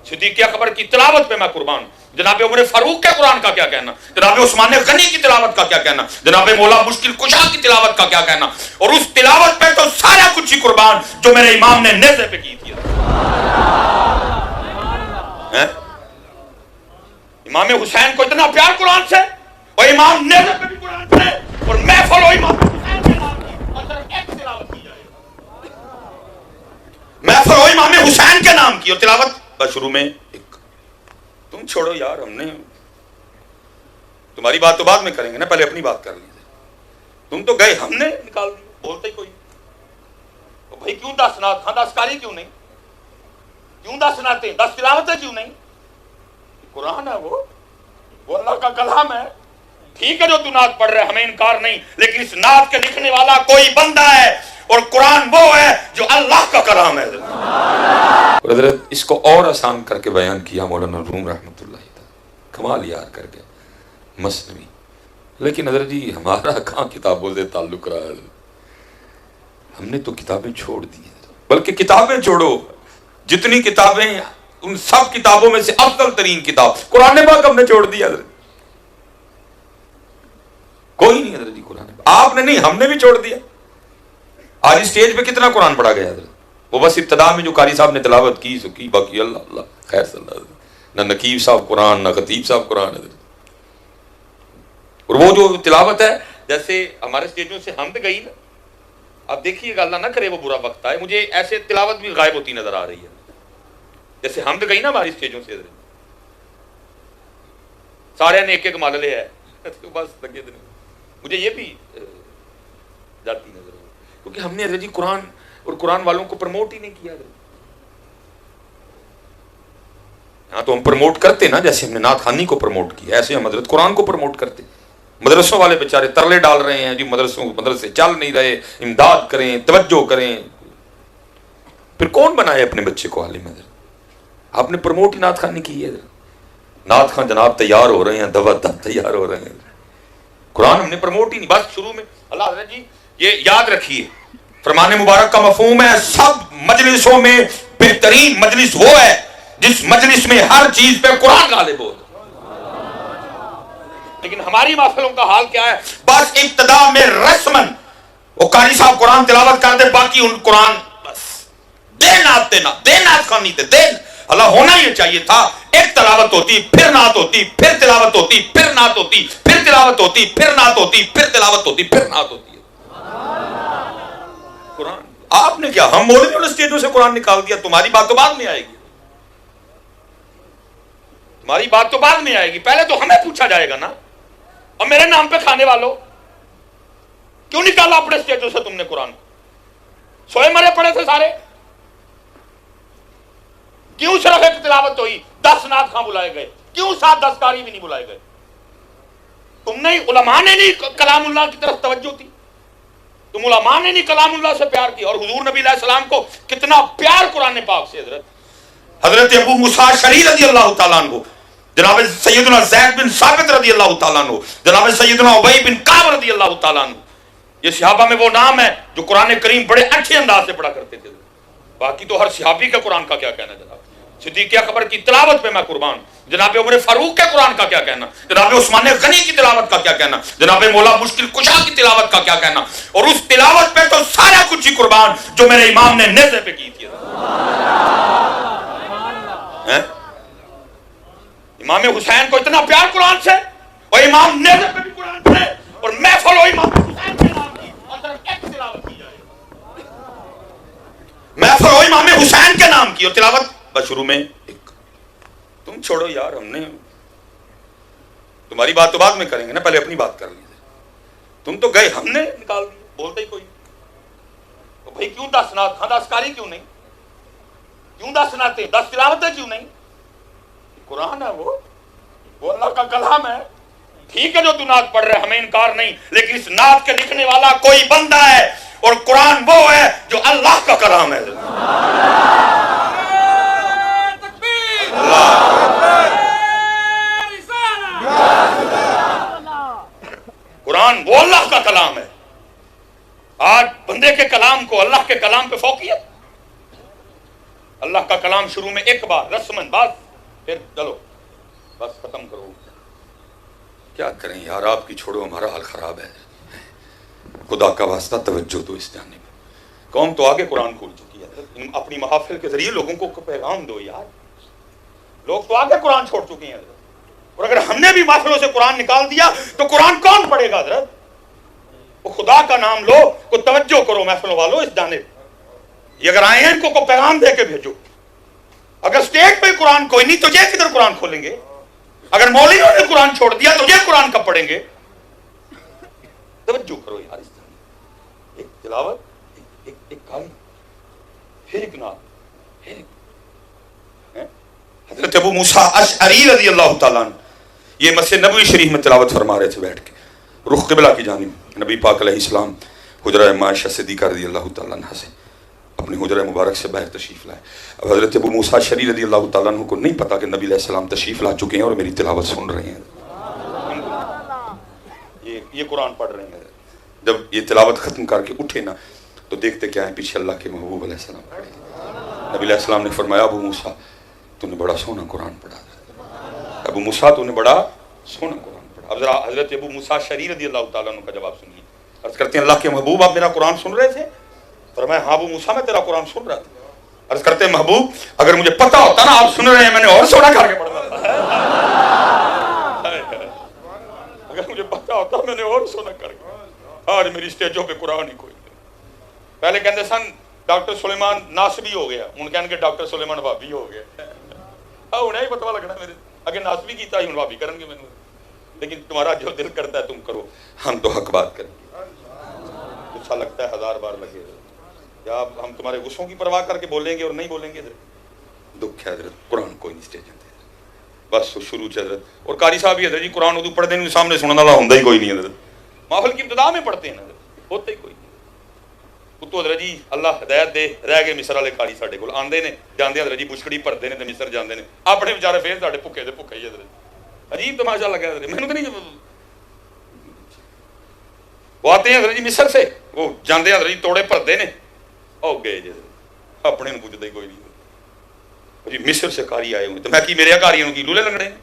صدیق اکبر کی تلاوت پہ میں قربان. جناب عمر فاروق کے قرآن کا کیا کہنا, جناب عثمان غنی کی تلاوت کا کیا کہنا, جناب مولا مشکل کشا کی تلاوت کا کیا کہنا, اور اس تلاوت پہ تو سارا کچھ ہی قربان جو میرے امام نے نیزے پہ کی تھی. امام حسین کو اتنا پیار قرآن سے, اور امام نیزے پہ بھی قرآن سے, اور محفل و امام حسین کے نام کی اور صرف ایک تلاوت کی جائے. محفل و امام حسین کے نام کی اور تلاوت بس شروع میں ایک. تم چھوڑو یار, ہم نے تمہاری بات تو بعد میں کریں گے نا, پہلے اپنی بات کر لیجیے. تم تو گئے, ہم نے نکال دی, بولتے ہی کوئی. تو بھائی کیوں 10 نعت, ہاں 10 کاری کیوں نہیں, کیوں 10 نعتیں, 10 تلاوتیں کیوں نہیں؟ قرآن ہے وہ اللہ کا کلام ہے. ٹھیک ہے جو تو نعت پڑھ رہے, ہمیں انکار نہیں, لیکن اس نعت کے لکھنے والا کوئی بندہ ہے, اور قرآن وہ ہے جو اللہ کا کلام ہے. حضرت اس کو اور آسان کر کے بیان کیا مولانا روم رحمۃ اللہ تعالی, کمال یار کر کے مثنوی. لیکن حضرت جی ہمارا کہاں کتابوں سے تعلق رہا ہے, ہم نے تو کتابیں چھوڑ دی ہیں. بلکہ کتابیں چھوڑو, جتنی کتابیں, ان سب کتابوں میں سے افضل ترین کتاب قرآن پاک ہم نے چھوڑ دیا. حضرت کوئی نہیں حضرت جی قرآن پاک, آپ نے نہیں, ہم نے بھی چھوڑ دیا. آج اسٹیج پہ کتنا قرآن پڑھا گیا حضرت, وہ بس ابتدا میں جو قاری صاحب نے تلاوت کی سو کی, باقی اللہ اللہ خیر صلی اللہ. نہ نقیب صاحب قرآن, نہ خطیب صاحب قرآن. حضرت اور وہ جو تلاوت ہے, جیسے ہمارے اسٹیجوں سے حمد گئی نا, اب دیکھیے گا اللہ نہ کرے وہ برا وقت آئے, مجھے ایسے تلاوت بھی غائب ہوتی نظر آ رہی ہے. جیسے حمد گئی نا ہماری اسٹیجوں سے حضرت, سارے نے ایک ایک مال لے ہے, بس لگے دن مجھے یہ بھی جاتی نظر آ, کیونکہ ہم نے حضرت جی قرآن اور قرآن والوں کو پروموٹ ہی نہیں کیا. ہاں تو ہم پروموٹ کرتے نا, جیسے ہم نے نعت خوانی کو پروموٹ کیا, ایسے ہم حضرت قرآن کو پروموٹ کرتے. مدرسوں والے بیچارے ترلے ڈال رہے ہیں جی, مدرسے چل نہیں رہے, امداد کریں, توجہ کریں. پھر کون بنائے اپنے بچے کو عالم؟ حضرت آپ نے پروموٹ ہی نعت خوانی کی ہے. نعت خان جناب تیار ہو رہے ہیں, دوا تیار ہو رہے ہیں. قرآن ہم نے پروموٹ ہی نہیں. بس شروع میں اللہ حضرت جی یہ یاد رکھیے, فرمان مبارک کا مفہوم ہے, سب مجلسوں میں بہترین مجلس وہ ہے جس مجلس میں ہر چیز پہ قرآن غالب ہو. لیکن ہماری محفلوں کا حال کیا ہے, بس ابتدا میں رسمن وہ قاری صاحب قرآن تلاوت کرتے, باقی ان قرآن بس دے نعت خوانی دے. اللہ ہونا یہ چاہیے تھا, ایک تلاوت ہوتی, پھر نعت ہوتی, پھر تلاوت ہوتی, پھر نعت ہوتی, پھر تلاوت ہوتی, پھر نعت ہوتی, پھر تلاوت ہوتی, پھر نعت ہوتی. قرآن آپ نے کیا, ہم مولوی والے اسٹیجوں سے قرآن نکال دیا. تمہاری بات تو بعد میں آئے گی, تمہاری بات تو بعد میں آئے گی, پہلے تو ہمیں پوچھا جائے گا نا. اور میرے نام پہ کھانے والوں کیوں نکالا اپنے اسٹیجوں سے تم نے قرآن؟ سوئے مرے پڑے تھے سارے, کیوں صرف ایک تلاوت ہوئی, 10 نعت خواں بلائے گئے, کیوں 7-10 قاری بھی نہیں بلائے گئے؟ تم نے, علماء نے نہیں کلام اللہ کی طرف توجہ تھی, تم علماء نے نہیں کلام اللہ سے پیار کیا. اور حضور نبی علیہ السلام کو کتنا پیار قرآن پاک سے. حضرت ابو موسیٰ اشعری رضی اللہ تعالیٰ عنہ, جناب سیدنا زید بن ثابت رضی اللہ تعالیٰ عنہ, جناب سیدنا ابی بن کعب رضی اللہ تعالیٰ عنہ, یہ صحابہ میں وہ نام ہے جو قرآن کریم بڑے اچھے انداز سے پڑھا کرتے تھے. باقی تو ہر صحابی کا قرآن کا کیا کہنا. جناب صدیق اکبر کی تلاوت پہ میں قربان, جناب عمر فاروق کے قرآن کا کیا کہنا, جناب عثمان غنی کی تلاوت کا کیا کہنا, جناب مولا مشکل کشا کی تلاوت کا کیا کہنا, اور اس تلاوت پہ تو سارا کچھ ہی قربان جو میرے امام نے نیزے پہ کی تھی. امام حسین کو اتنا پیار قرآن سے, اور امام نیزے پہ بھی قرآن سے, اور محفل و امام حسین کے نام کی اور صرف ایک تلاوت کی جائے. محفل و امام حسین کے نام کی اور تلاوت بس شروع میں ایک. تم چھوڑو یار, ہم نے تمہاری بات تو بعد میں کریں گے نا, پہلے اپنی بات کر لیجیے. تم تو گئے, ہم نے نکال دی, بولتے ہی کوئی. تو بھائی کیوں 10 نعت, ہاں 10 قاری کیوں نہیں, کیوں 10 نعتیں, 10 تلاوتیں کیوں نہیں؟ قرآن ہے وہ اللہ کا کلام ہے. ٹھیک ہے جو تو نعت پڑھ رہے, ہمیں انکار نہیں, لیکن اس نعت کے لکھنے والا کوئی بندہ ہے, اور قرآن وہ ہے جو اللہ کا کلام ہے. قرآن وہ اللہ کا کلام ہے. آج بندے کے کلام کو اللہ کے کلام پہ فوقیت, اللہ کا کلام شروع میں ایک بار رسمن بات، پھر چلو بس ختم کرو. کیا کریں یار، آپ کی چھوڑو، ہمارا حال خراب ہے. خدا کا واسطہ توجہ دو اس جانب. قوم تو آگے قرآن کھول چکی ہے، اپنی محافل کے ذریعے لوگوں کو پیغام دو یار. لوگ تو آگے قرآن چھوڑ چکے ہیں حضرت، اور اگر ہم نے بھی محفلوں سے قرآن نکال دیا تو قرآن کون پڑھے گا حضرت؟ وہ خدا کا نام لو، کو توجہ کرو محفلوں والوں اس جانب. یہ اگر آئے ہیں ان کو پیغام دے کے بھیجو. اگر اسٹیج پہ قرآن کوئی نہیں تو یہ کدھر قرآن کھولیں گے؟ اگر مولویوں نے قرآن چھوڑ دیا تو یہ قرآن کب پڑھیں گے؟ توجہ کرو یار اس جانب. ایک تلاوت، ایک کاری، پھر ایک نعت، پھر ایک. حضرت ابو موسیٰ اشعری رضی اللہ تعالیٰ عنہ یہ مسجد نبوی شریف میں تلاوت فرما رہے تھے بیٹھ کے، رخ قبلہ کی جانب. نبی پاک علیہ السلام حجرہ معاشہ صدیقہ رضی اللہ تعالیٰ عنہ سے اپنی حجرہ مبارک سے باہر تشریف لائے. اب حضرت ابو موسیٰ اشعری رضی اللہ تعالیٰ عنہ کو نہیں پتا کہ نبی علیہ السلام تشریف لا چکے ہیں اور میری تلاوت سن رہے ہیں. یہ قرآن پڑھ رہے ہیں. جب یہ تلاوت ختم کر کے اٹھے نا تو دیکھتے کیا ہیں، پیچھے اللہ کے محبوب علیہ السلام پڑھے. نبی علیہ السلام نے فرمایا ابو موسیٰ تو نے بڑا سونا قرآن پڑھا. ابو موسیٰ تو نے بڑا سونا قرآن پڑھا. اب ذرا حضرت ابو موسیٰ اشعری رضی اللہ تعالیٰ عنہ کا جواب سنیے. عرض کرتے ہیں اللہ کے محبوب آپ میرا قرآن سن رہے تھے؟ فرمایا ہاں ابو موسیٰ میں تیرا قرآن سن رہا تھا. عرض کرتے ہیں محبوب اگر مجھے پتا ہوتا نا آپ سن رہے ہیں میں نے اور سونا کر کے پڑھنا تھا. اگر مجھے پتا ہوتا میں نے اور سونا کر کے. آج میری اسٹیجوں پہ قرآن ہی کوئی نہیں. پہلے کہتے سن ڈاکٹر سلیمان ناسبی ہو گیا، ان کہنے کہ ڈاکٹر سلیمان بھابی ہو گیا. انہیں ہی پتہ لگنا میرے اگر ناسبی کیتا ہی بھابی کریں گے. لیکن تمہارا جو دل کرتا ہے تم کرو، ہم تو حق بات کریں گے. غصہ لگتا ہے 1000 بار لگے یا ہم تمہارے غصوں کی پرواہ کر کے بولیں گے اور نہیں بولیں گے. دکھ ہے حضرت، قرآن کوئی نہیں اسٹیج دے بس شروع سے حضرت. اور قاری صاحب ہی حضرت جی قرآن اردو پڑھتے ہیں سامنے سننے والا ہوتا ہی کوئی نہیں حضرت. محفل کی ابتدا میں پڑھتے ہیں حضرت، ہوتا ہی کوئی نہیں. تو حضرت جی اللہ ہدایت دے رہ گئے مصر والے قاری ساڈے کول آندے نے جاندے حضرت جی بشکڑی بھرتے ہیں تے مصر جاندے نے اپنے بیچارے پھر ساڈے بھکے دے بھکے ہی حضرت. عجیب تماشا لگا حضرت. مینوں تو نہیں وہ آتے ہیں حضرت جی مصر سے، وہ جاندے حضرت جی توڑے بھرتے ہیں او گئے جی اپنے نوں پوچھدا ہی کوئی نہیں. جی مصر سے قاری آئے ہوئے تو میں کی میرے قاریوں کی لولے لگڑے ہیں.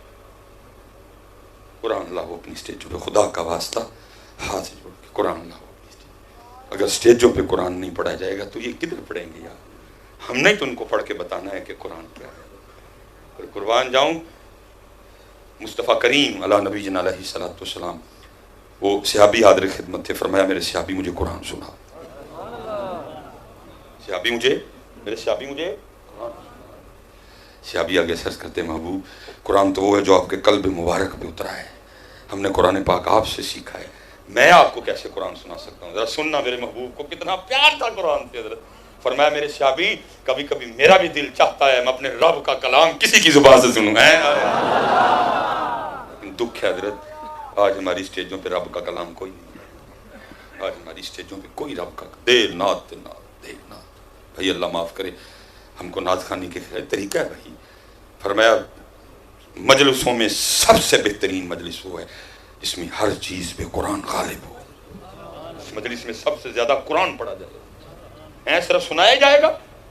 قرآن لاؤ اپنی اسٹیج پہ، خدا کا واسطہ ہاتھ جوڑ کے قرآن لاؤ. اگر اسٹیجوں پہ قرآن نہیں پڑھا جائے گا تو یہ کدھر پڑھیں گے یار؟ ہم نے تو ان کو پڑھ کے بتانا ہے کہ قرآن کیا ہے. پھر قربان جاؤں مصطفیٰ کریم علی نبی جن علیہ الصلوۃ والسلام وہ صحابی حاضر خدمت تھے. فرمایا میرے صحابی مجھے قرآن سنا. صحابی مجھے صحابی آگے سرچ کرتے محبوب قرآن تو وہ ہے جو آپ کے قلب مبارک پہ اترا ہے. ہم نے قرآن پاک آپ سے سیکھا ہے، میں آپ کو کیسے قرآن سنا سکتا ہوں؟ ذرا سننا میرے محبوب کو کتنا پیار تھا قرآن سے حضرت. فرمایا میرے صحابی کبھی کبھی میرا بھی دل چاہتا ہے میں اپنے رب کا کلام کسی کی زبان سے سنوں. دکھ ہے حضرت آج ہماری اسٹیجوں پہ رب کا کلام کوئی نہیں ہے. آج ہماری اسٹیجوں پہ کوئی رب کا دے نعت بھائی اللہ معاف کرے ہم کو نعت خوانی کے طریقہ ہے بھائی. فرمایا مجلسوں میں سب سے بہترین مجلس وہ ہے جس میں ہر چیز پہ قرآن غالب ہو. اس مجلس میں سب سے زیادہ قرآن پڑھا جائے گا، صرف سنایا جائے گا.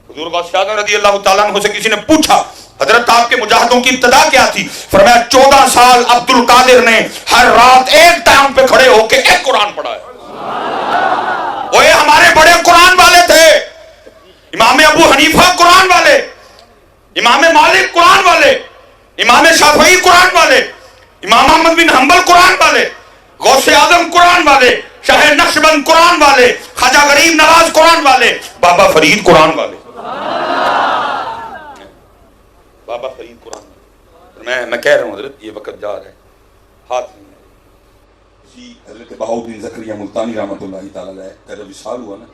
حضور غوث اعظم رضی اللہ تعالیٰ عنہ سے کسی نے پوچھا حضرت آپ کے مجاہدوں کی ابتدا کیا تھی؟ فرمایا 14 سال عبد القادر نے ہر رات ایک ٹائم پہ کھڑے ہو کے ایک قرآن پڑھا ہے. وہ ہمارے بڑے قرآن والے تھے. امام ابو حنیفہ قرآن والے، امام مالک قرآن والے، امام شافعی قرآن والے، امام احمد بن حنبل قرآن والے، غوث اعظم قرآن والے، شاہ نقشبند قرآن والے، خواجہ غریب نواز قرآن والے، بابا فرید قرآن والے. بابا فرید قرآن والے. میں کہہ رہا ہوں حضرت یہ وقت جا رہا ہے، ہاتھ نہیں ہے. جی حضرت بہاؤالدین زکریا ملتانی رحمۃ اللہ تعالی علیہ کا جب وصال ہوا نا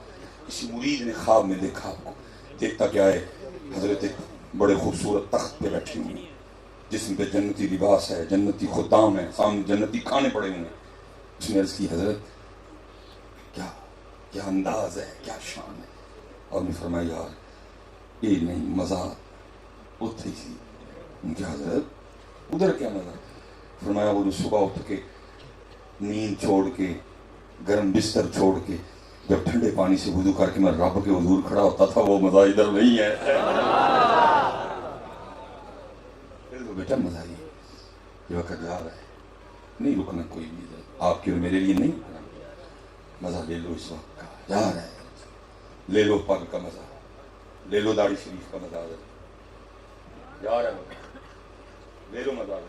کسی مرید نے خواب میں دیکھا آپ کو. دیکھتا کیا ہے؟ حضرت بڑے خوبصورت تخت پہ بیٹھی ہوئی جسم پہ جنتی لباس ہے، جنتی خدام ہے، سامنے جنتی کھانے پڑے ہوئے ہیں. اس نے عرض کی حضرت کیا انداز ہے، کیا شان ہے. اور نے فرمایا یار یہ نہیں مزہ اتھے سی. ان کی حضرت ادھر کیا مزہ؟ فرمایا وہ صبح اٹھ کے نیند چھوڑ کے گرم بستر چھوڑ کے جب ٹھنڈے پانی سے وضو کر کے میں رب کے حضور کھڑا ہوتا تھا وہ مزہ ادھر نہیں ہے. لے لو بیٹا مزہ ہی یہ وقت جا رہا ہے نہیں رکنا کوئی بھی آپ کے اور میرے لیے نہیں رکنا مزہ لے لو اس وقت کا جا رہا ہے لے لو پگ کا مزہ لے لو داڑھی شریف کا مزہ جا رہا ہے لے لو مزہ